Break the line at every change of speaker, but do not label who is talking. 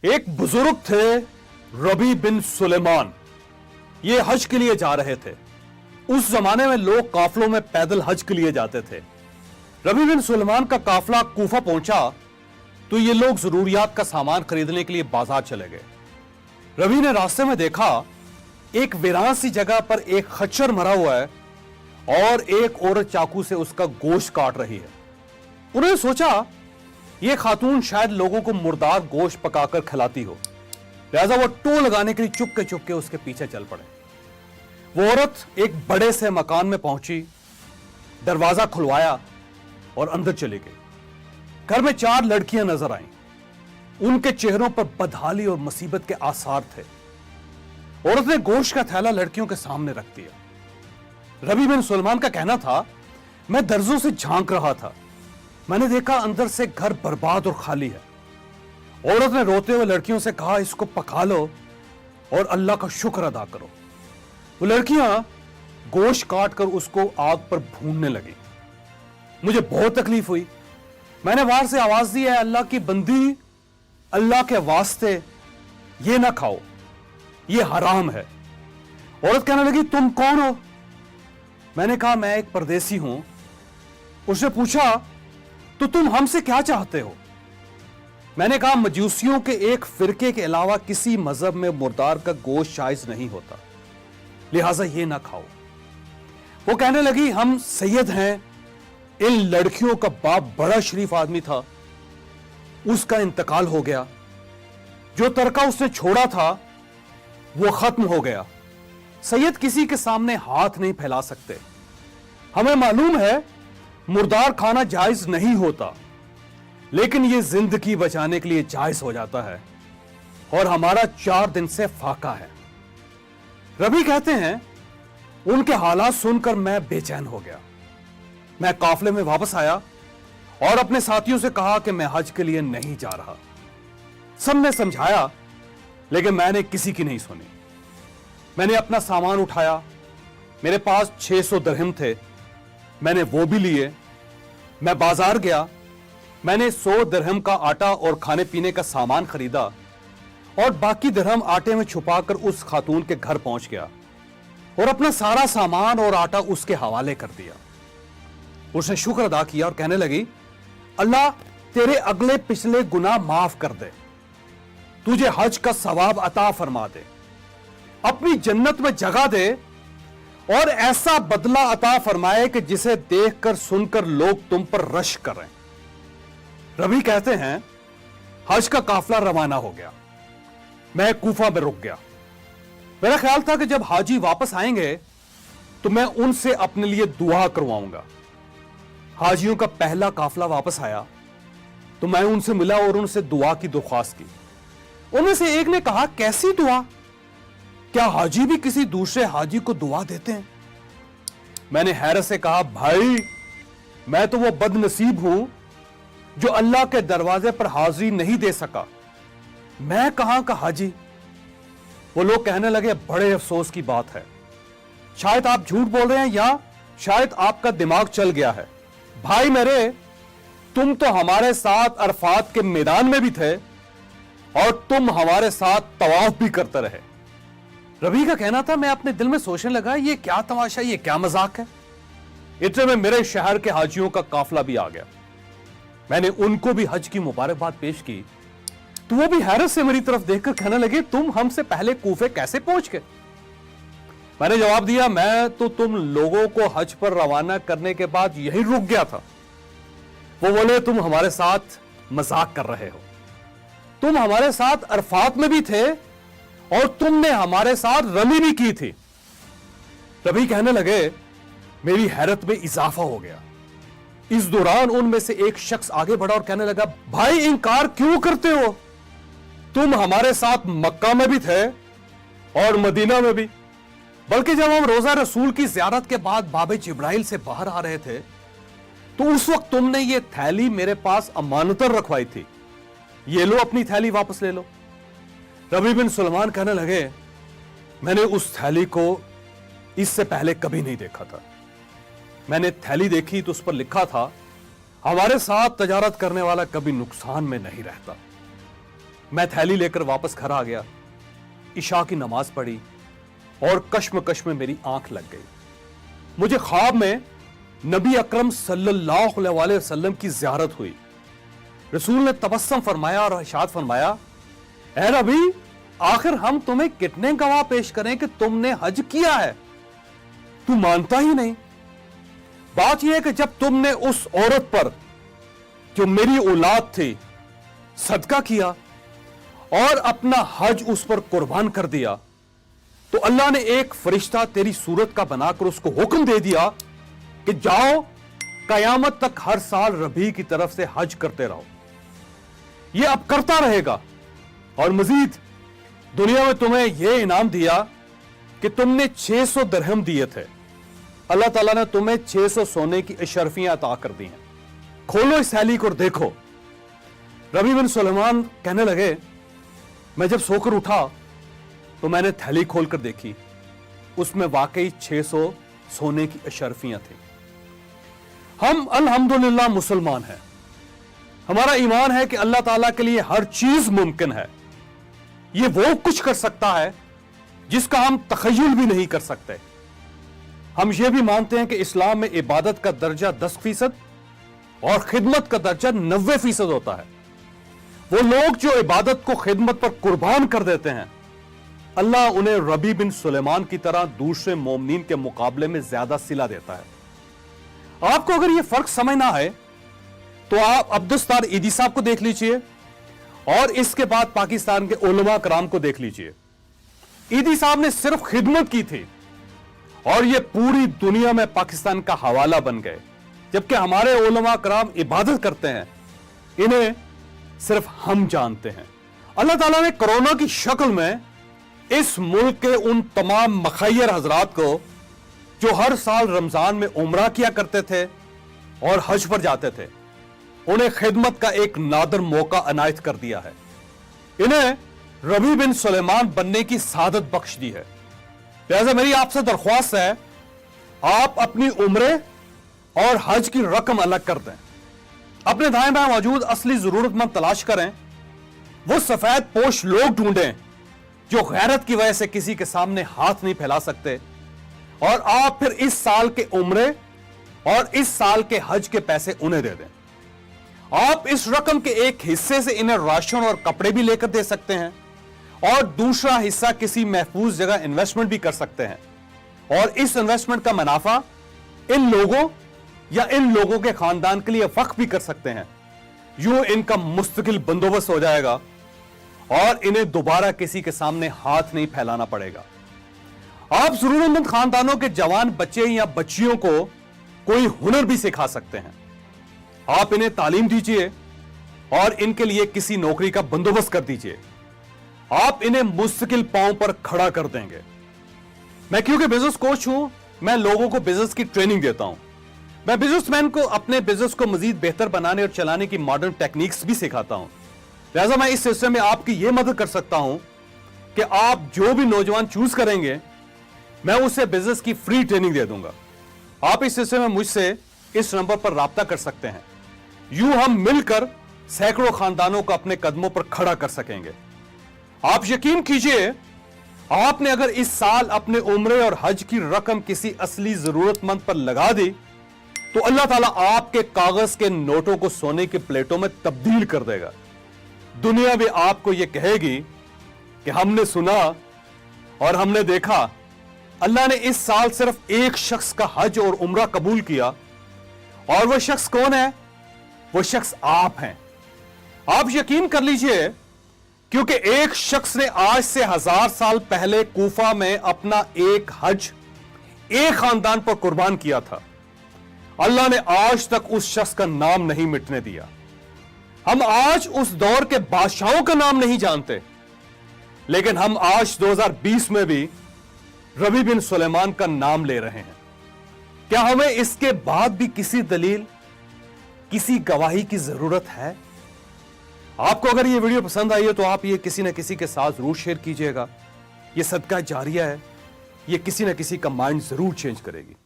ایک بزرگ تھے ربی بن سلیمان. یہ حج کے لیے جا رہے تھے. اس زمانے میں لوگ قافلوں میں پیدل حج کے لیے جاتے تھے. ربی بن سلیمان کا قافلہ کوفہ پہنچا تو یہ لوگ ضروریات کا سامان خریدنے کے لیے بازار چلے گئے. ربی نے راستے میں دیکھا ایک ویران سی جگہ پر ایک خچر مرا ہوا ہے اور ایک عورت چاقو سے اس کا گوشت کاٹ رہی ہے. انہوں نے سوچا یہ خاتون شاید لوگوں کو مردار گوشت پکا کر کھلاتی ہو, لہذا وہ ٹو لگانے کے لیے چپ کے اس کے پیچھے چل پڑے. وہ عورت ایک بڑے سے مکان میں پہنچی, دروازہ کھلوایا اور اندر چلی گئی. گھر میں 4 لڑکیاں نظر آئیں. ان کے چہروں پر بدحالی اور مصیبت کے آثار تھے. عورت نے گوشت کا تھیلا لڑکیوں کے سامنے رکھ دیا. ربی بن سلیمان کا کہنا تھا, میں درزوں سے جھانک رہا تھا, میں نے دیکھا اندر سے گھر برباد اور خالی ہے. عورت نے روتے ہوئے لڑکیوں سے کہا, اس کو پکا لو اور اللہ کا شکر ادا کرو. وہ لڑکیاں گوشت کاٹ کر اس کو آگ پر بھوننے لگی. مجھے بہت تکلیف ہوئی. میں نے باہر سے آواز دی, ہے اللہ کی بندی, اللہ کے واسطے یہ نہ کھاؤ, یہ حرام ہے. عورت کہنے لگی, تم کون ہو؟ میں نے کہا, میں ایک پردیسی ہوں. اس نے پوچھا, تو تم ہم سے کیا چاہتے ہو؟ میں نے کہا, مجوسیوں کے ایک فرقے کے علاوہ کسی مذہب میں مردار کا گوشت جائز نہیں ہوتا, لہذا یہ نہ کھاؤ. وہ کہنے لگی, ہم سید ہیں. ان لڑکیوں کا باپ بڑا شریف آدمی تھا, اس کا انتقال ہو گیا. جو ترکہ اس نے چھوڑا تھا وہ ختم ہو گیا. سید کسی کے سامنے ہاتھ نہیں پھیلا سکتے. ہمیں معلوم ہے مردار کھانا جائز نہیں ہوتا, لیکن یہ زندگی بچانے کے لیے جائز ہو جاتا ہے اور ہمارا 4 دن سے فاقہ ہے. ربی کہتے ہیں, ان کے حالات سن کر میں بے چین ہو گیا. میں قافلے میں واپس آیا اور اپنے ساتھیوں سے کہا کہ میں حج کے لیے نہیں جا رہا. سب نے سمجھایا لیکن میں نے کسی کی نہیں سنی. میں نے اپنا سامان اٹھایا. میرے پاس 600 درہم تھے, میں نے وہ بھی لیے. میں بازار گیا. میں نے 100 درہم کا آٹا اور کھانے پینے کا سامان خریدا اور باقی درہم آٹے میں چھپا کر اس خاتون کے گھر پہنچ گیا اور اپنا سارا سامان اور آٹا اس کے حوالے کر دیا. اس نے شکر ادا کیا اور کہنے لگی, اللہ تیرے اگلے پچھلے گناہ معاف کر دے, تجھے حج کا ثواب عطا فرما دے, اپنی جنت میں جگہ دے اور ایسا بدلہ عطا فرمائے کہ جسے دیکھ کر سن کر لوگ تم پر رش کریں. ربی کہتے ہیں, حج کا قافلہ روانہ ہو گیا. میں کوفہ میں رک گیا. میرا خیال تھا کہ جب حاجی واپس آئیں گے تو میں ان سے اپنے لیے دعا کرواؤں گا. حاجیوں کا پہلا قافلہ واپس آیا تو میں ان سے ملا اور ان سے دعا کی درخواست کی. ان میں سے ایک نے کہا, کیسی دعا؟ کیا حاجی بھی کسی دوسرے حاجی کو دعا دیتے ہیں؟ میں نے حیرت سے کہا, بھائی میں تو وہ بد نصیب ہوں جو اللہ کے دروازے پر حاضری نہیں دے سکا. میں کہاں کا حاجی؟ وہ لوگ کہنے لگے, بڑے افسوس کی بات ہے, شاید آپ جھوٹ بول رہے ہیں یا شاید آپ کا دماغ چل گیا ہے. بھائی میرے, تم تو ہمارے ساتھ عرفات کے میدان میں بھی تھے اور تم ہمارے ساتھ طواف بھی کرتے رہے. ربی کا کہنا تھا, میں اپنے دل میں سوچنے لگا, یہ کیا تماشا, یہ کیا مذاق ہے. اتنے میں میرے شہر کے حاجیوں کا قافلہ بھی آ گیا. میں نے ان کو بھی حج کی مبارکباد پیش کی تو وہ بھی حیرت سے میری طرف دیکھ کر کہنے لگے, تم ہم سے پہلے کوفے کیسے پہنچ گئے؟ میں نے جواب دیا, میں تو تم لوگوں کو حج پر روانہ کرنے کے بعد یہی رک گیا تھا. وہ بولے, تم ہمارے ساتھ مذاق کر رہے ہو, تم ہمارے ساتھ عرفات میں بھی تھے اور تم نے ہمارے ساتھ رمی بھی کی تھی. ربی کہنے لگے, میری حیرت میں اضافہ ہو گیا. اس دوران ان میں سے ایک شخص آگے بڑھا اور کہنے لگا, بھائی انکار کیوں کرتے ہو؟ تم ہمارے ساتھ مکہ میں بھی تھے اور مدینہ میں بھی, بلکہ جب ہم روزہ رسول کی زیارت کے بعد باب جبرائیل سے باہر آ رہے تھے تو اس وقت تم نے یہ تھیلی میرے پاس امانتاً رکھوائی تھی, یہ لو اپنی تھیلی واپس لے لو. ربی بن سلیمان کہنے لگے, میں نے اس تھیلی کو اس سے پہلے کبھی نہیں دیکھا تھا. میں نے تھیلی دیکھی تو اس پر لکھا تھا, ہمارے ساتھ تجارت کرنے والا کبھی نقصان میں نہیں رہتا. मैं थैली लेकर वापस घर आ गया, इशा की नमाज पढ़ी और कश्मकश में मेरी आंख लग गई। मुझे ख्वाब में नबी अकरम सल्लल्लाहु अलैहि वसल्लम की ज़ियारत हुई। रसूल ने तबस्सुम फरमाया और इरशाद फरमाया, ऐ नबी, आखिर हम तुम्हें कितने गवाह पेश करें कि तुमने हज किया है? तू मानता ही नहीं। बात यह है कि जब तुमने उस औरत पर जो मेरी औलाद थी सदका किया और अपना हज उस पर कुर्बान कर दिया, तो अल्लाह ने एक फरिश्ता तेरी सूरत का बनाकर उसको हुक्म दे दिया कि जाओ कयामत तक हर साल रबी की तरफ से हज करते रहो। यह अब करता रहेगा और मजीद दुनिया में तुम्हें यह इनाम दिया कि तुमने 600 दिरहम दिए थे, अल्लाह ताला ने तुम्हें 600 सोने की अशरफियां अता कर दी हैं। खोलो इस थैली को और देखो। रबी बिन सुलेमान कहने लगे, मैं जब सोकर उठा तो मैंने थैली खोलकर देखी, उसमें वाकई 600 सोने की अशरफियां थी। हम अल्हम्दुलिल्लाह मुसलमान हैं। हमारा ईमान है कि अल्लाह ताला के लिए हर चीज मुमकिन है। ये वो कुछ कर सकता है जिसका हम तखय्युल भी नहीं कर सकते। हम ये भी मानते हैं कि इस्लाम में इबादत का दर्जा 10% और खिदमत का दर्जा 90% होता है। वो लोग जो इबादत को खिदमत पर कुर्बान कर देते हैं, अल्लाह उन्हें रबी बिन सुलेमान की तरह दूसरे मोमिनीन के मुकाबले में ज्यादा सिला देता है। आपको अगर यह फर्क समझ ना आए तो आप अब्दुस्तार ईदी साहब को देख लीजिए और इसके बाद पाकिस्तान के उलमा कराम को देख लीजिए। ईदी साहब ने सिर्फ खिदमत की थी और ये पूरी दुनिया में पाकिस्तान का हवाला बन गए, जबकि हमारे उलमा कराम इबादत करते हैं, इन्हें सिर्फ हम जानते हैं। अल्लाह ताला ने कोरोना की शक्ल में इस मुल्क के उन तमाम मखैयर हजरात को जो हर साल रमजान में उम्रा किया करते थे और हज पर जाते थे, उन्हें खिदमत का एक नादर मौका अनायत कर दिया है। इन्हें रबी बिन सुलेमान बनने की सादत बख्श दी है। लिहाजा मेरी आपसे दरख्वास्त है, आप अपनी उम्रे और हज की रकम अलग कर दें। अपने दाएं बाएं मौजूद असली जरूरतमंद तलाश करें। वो सफेद पोश लोग ढूंढें जो गैरत की वजह से किसी के सामने हाथ नहीं फैला सकते, और आप फिर इस साल के उम्रे और इस साल के हज के पैसे उन्हें दे दें। आप इस रकम के एक हिस्से से इन्हें राशन और कपड़े भी लेकर दे सकते हैं और दूसरा हिस्सा किसी महफूज जगह इन्वेस्टमेंट भी कर सकते हैं, और इस इन्वेस्टमेंट का मुनाफा इन लोगों या इन लोगों के खानदान के लिए वक्फ भी कर सकते हैं। यूं इनका मुस्तकिल बंदोबस्त हो जाएगा और इन्हें दोबारा किसी के सामने हाथ नहीं फैलाना पड़ेगा। आप जरूरतमंद खानदानों के जवान बच्चे या बच्चियों को कोई हुनर भी सिखा सकते हैं। आप इन्हें तालीम दीजिए और इनके लिए किसी नौकरी का बंदोबस्त कर दीजिए। आप इन्हें मुस्तकिल पांव पर खड़ा कर देंगे। मैं क्योंकि बिजनेस कोच हूं, मैं लोगों को बिजनेस की ट्रेनिंग देता हूं। मैं बिजनेसमैन को अपने बिजनेस को मजीद बेहतर बनाने और चलाने की मॉडर्न टेक्निक्स भी सिखाता हूं। लिहाजा मैं इस सिलसिले में आपकी यह मदद कर सकता हूं कि आप जो भी नौजवान चूज करेंगे, मैं उसे बिजनेस की फ्री ट्रेनिंग दे दूंगा। आप इस सिलसिले में मुझसे इस नंबर पर राब्ता कर सकते हैं। यूं हम मिलकर सैकड़ों खानदानों को अपने कदमों पर खड़ा कर सकेंगे। आप यकीन कीजिए, आपने अगर इस साल अपने उम्रे और हज की रकम किसी असली जरूरतमंद पर लगा दी तो अल्लाह ताला आपके कागज के नोटों को सोने की प्लेटों में तब्दील कर देगा। दुनिया भी आपको यह कहेगी कि हमने सुना और हमने देखा, अल्लाह ने इस साल सिर्फ एक शख्स का हज और उम्रा कबूल किया, और वह शख्स कौन है? वो शख्स आप हैं। आप यकीन कर लीजिए, क्योंकि एक शख्स ने आज से 1000 साल पहले कूफा में अपना एक हज एक खानदान पर कुर्बान किया था। अल्लाह ने आज तक उस शख्स का नाम नहीं मिटने दिया। हम आज उस दौर के बादशाहों का नाम नहीं जानते, लेकिन हम आज 2020 में भी रबी बिन सुलेमान का नाम ले रहे हैं। क्या हमें इसके बाद भी किसी दलील, किसी गवाही की जरूरत है? आपको अगर ये वीडियो पसंद आई है तो आप ये किसी न किसी के साथ जरूर शेयर कीजिएगा। ये सदका जारिया है, ये किसी न किसी का माइंड जरूर चेंज करेगी।